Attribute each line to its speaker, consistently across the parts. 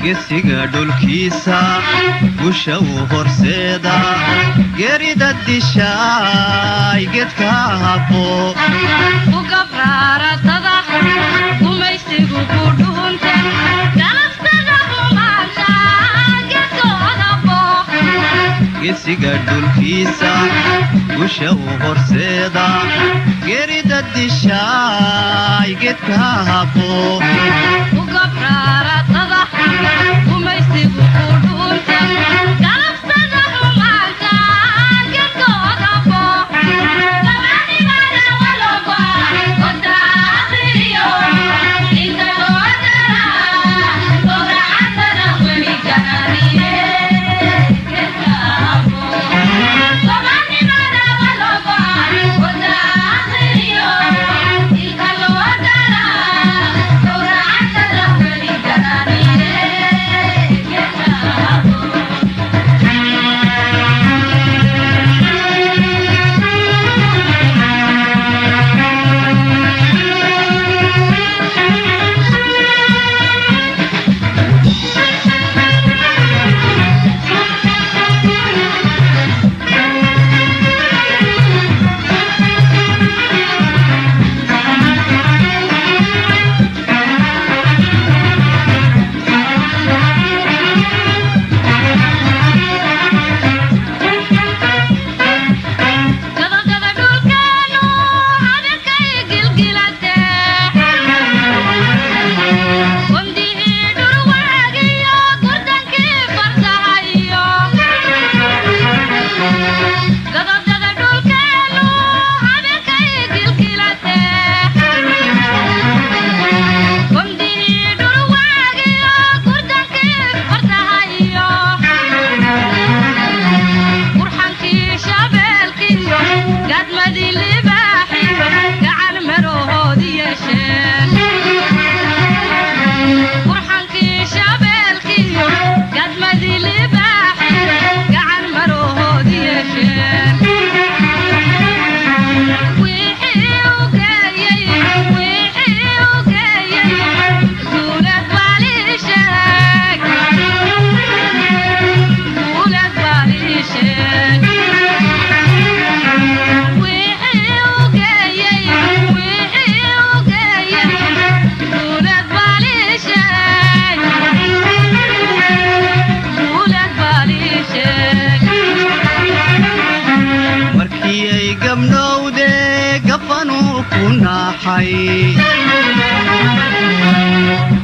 Speaker 1: gesiga dhulkiisa gusha uu horseeda geerida dishaay geedka habo
Speaker 2: u gabraaratada gumaysigu ku dhuunta galabtada humaanta geedkooda booq
Speaker 1: gesiga dhulkiisa gusha uu horseeda geerida dishaay geedka habo
Speaker 2: u gabraaratada gumaysigu ku dhuunta galabtada humaanta geedkooda booq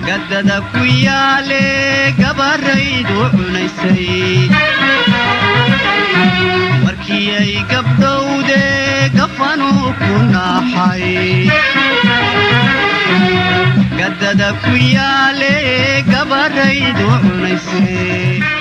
Speaker 2: gadada ku yaale gabaraydu cunaysay markii ay gabdhowde gafanu ku naaxay gadada ku yaale gabaraydu cunaysay